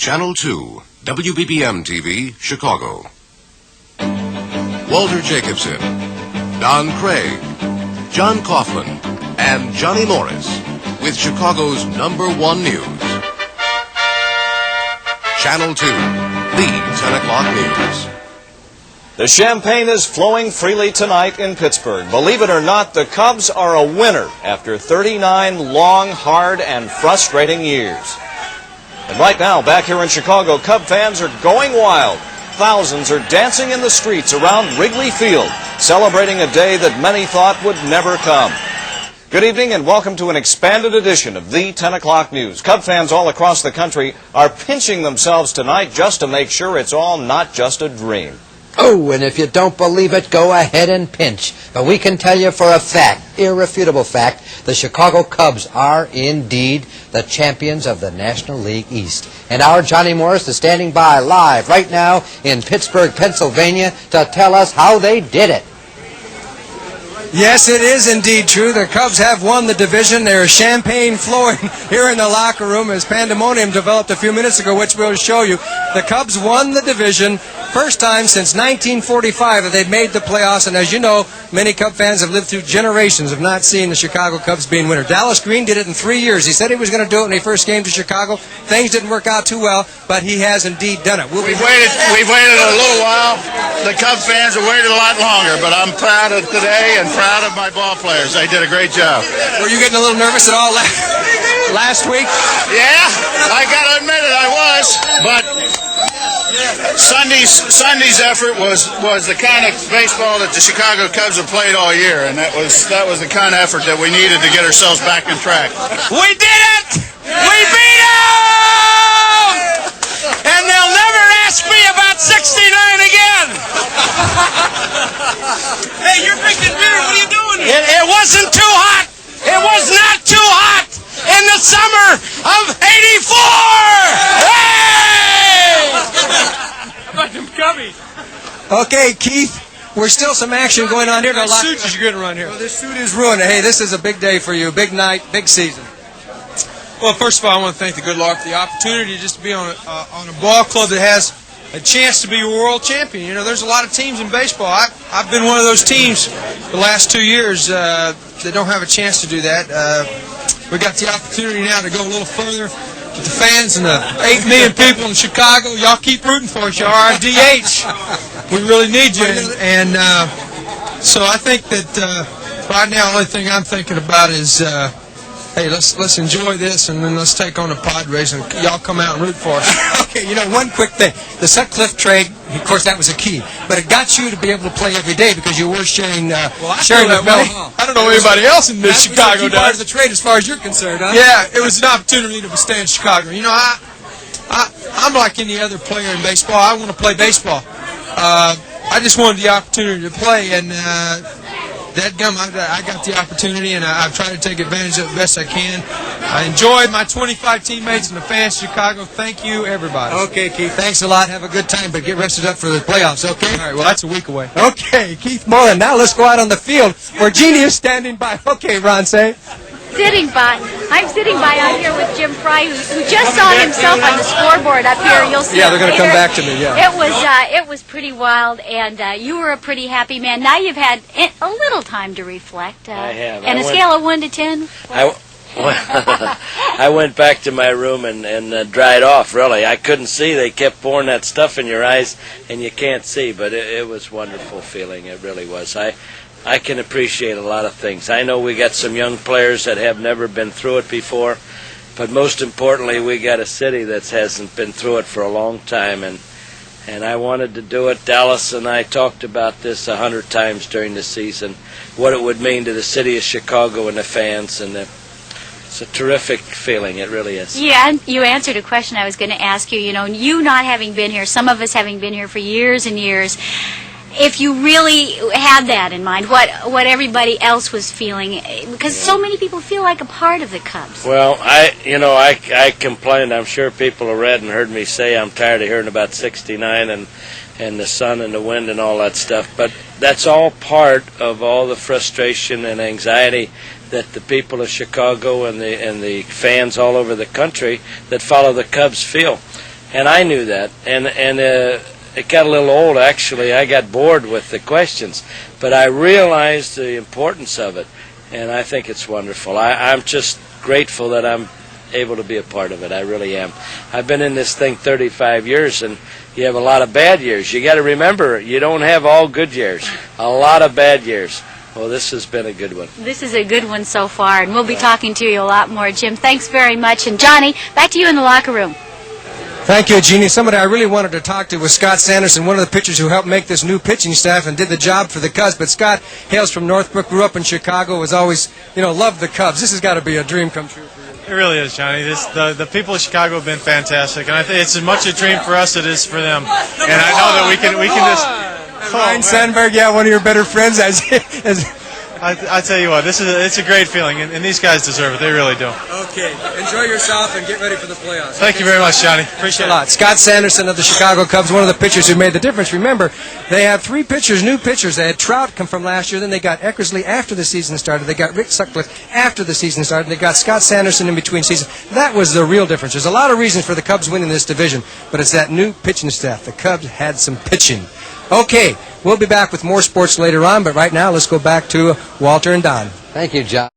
Channel 2, WBBM-TV, Chicago. Walter Jacobson, Don Craig, John Coughlin, and Johnny Morris with Chicago's #1 news. Channel 2, the 10 o'clock news. The champagne is flowing freely tonight in Pittsburgh. Believe it or not, the Cubs are a winner after 39 long, hard, and frustrating years. And right now, back here in Chicago, Cub fans are going wild. Thousands are dancing in the streets around Wrigley Field, celebrating a day that many thought would never come. Good evening and welcome to an expanded edition of the 10 o'clock news. Cub fans all across the country are pinching themselves tonight just to make sure it's all not just a dream. Oh, and if you don't believe it, go ahead and pinch. But we can tell you for a fact, irrefutable fact, the Chicago Cubs are indeed the champions of the National League East. And our Johnny Morris is standing by live right now in Pittsburgh, Pennsylvania to tell us how they did it. Yes, it is indeed true. The Cubs have won the division. There's champagne flowing here in the locker room as pandemonium developed a few minutes ago, which we'll show you. The Cubs won the division. First time since 1945 that they've made the playoffs, and as you know, many Cub fans have lived through generations of not seeing the Chicago Cubs being winners. Dallas Green did it in 3 years. He said he was going to do it when he first came to Chicago. Things didn't work out too well, but he has indeed done it. We've waited a little while. The Cub fans have waited a lot longer, but I'm proud of today and proud of my ball players. They did a great job. Were you getting a little nervous at all last week? Yeah, I got to admit it, I was, but Sunday's effort was the kind of baseball that the Chicago Cubs have played all year, and that was the kind of effort that we needed to get ourselves back on track. We did it! We beat them! And they'll never ask me about 69 again! Hey, you're drinking beer. What are you doing here? It wasn't too hot. It was not too hot in the summer of '84! Okay, Keith, we're still some action going on here. That suit is good around here. Well, this suit is ruined. Hey, this is a big day for you. Big night, big season. Well, first of all, I want to thank the good Lord for the opportunity just to be on a ball club that has a chance to be a world champion. You know, there's a lot of teams in baseball. I've been one of those teams the last 2 years that don't have a chance to do that. We got the opportunity now to go a little further with the fans and the 8 million people in Chicago. Y'all keep rooting for us. Y'all are our DH. We really need you. And so I think that right now the only thing I'm thinking about is, hey, let's enjoy this, and then let's take on the Padres, and y'all come out and root for us. Okay, you know, one quick thing. The Sutcliffe trade, of course, that was a key. But it got you to be able to play every day because you were sharing the money. I don't know anybody else in this Chicago does. Part of the trade as far as you're concerned, huh? Yeah, it was an opportunity to stay in Chicago. You know, I'm like any other player in baseball. I want to play baseball. I just wanted the opportunity to play, and I got the opportunity, and I've tried to take advantage of it the best I can. I enjoyed my 25 teammates and the fans of Chicago. Thank you, everybody. Okay, Keith, thanks a lot. Have a good time, but get rested up for the playoffs, okay? All right, well, that's a week away. Okay, Keith Moreland. Now let's go out on the field where Jeannie is standing by. Okay, Ron, say. I'm sitting by out here with Jim Frey, who just saw himself on the scoreboard up here. You'll see. Yeah, they're going to come back to me. Yeah. It was pretty wild, and you were a pretty happy man. Now you've had a little time to reflect. I have. And a scale of 1 to 10. I went back to my room and dried off, really. I couldn't see. They kept pouring that stuff in your eyes, and you can't see, but it was a wonderful feeling. It really was. I can appreciate a lot of things. I know we got some young players that have never been through it before, but most importantly, we got a city that hasn't been through it for a long time, and I wanted to do it. Dallas and I talked about this 100 times during the season, what it would mean to the city of Chicago and the fans, and it's a terrific feeling. It really is. Yeah, you answered a question I was going to ask you. You know, you not having been here, some of us having been here for years and years, if you really had that in mind, what everybody else was feeling, because so many people feel like a part of the Cubs. Well, I complained. I'm sure people have read and heard me say I'm tired of hearing about 69 and the sun and the wind and all that stuff. But that's all part of all the frustration and anxiety that the people of Chicago and the fans all over the country that follow the Cubs feel. and I knew that, and it got a little old, actually. I got bored with the questions, but I realized the importance of it, and I think it's wonderful. I'm just grateful that I'm able to be a part of it. I really am. I've been in this thing 35 years, and you have a lot of bad years. You got to remember, you don't have all good years. A lot of bad years. Well, this has been a good one. This is a good one so far, and we'll be talking to you a lot more, Jim. Thanks very much. And Johnny, back to you in the locker room. Thank you, Jeannie. Somebody I really wanted to talk to was Scott Sanderson, one of the pitchers who helped make this new pitching staff and did the job for the Cubs. But Scott hails from Northbrook, grew up in Chicago, was always, loved the Cubs. This has got to be a dream come true for you. It really is, Johnny. The people of Chicago have been fantastic, and I think it's as much a dream for us as it is for them. And I know that we can just. Ryan Sandberg, one of your better friends, I tell you what, it's a great feeling, and these guys deserve it. They really do. Okay, enjoy yourself and get ready for the playoffs. Thank you very much, Johnny. Appreciate it. A lot. Scott Sanderson of the Chicago Cubs, one of the pitchers who made the difference. Remember, they had 3 pitchers, new pitchers. They had Trout come from last year, then they got Eckersley after the season started. They got Rick Sutcliffe after the season started. They got Scott Sanderson in between seasons. That was the real difference. There's a lot of reasons for the Cubs winning this division, but it's that new pitching staff. The Cubs had some pitching. Okay, we'll be back with more sports later on, but right now let's go back to Walter and Don. Thank you, John.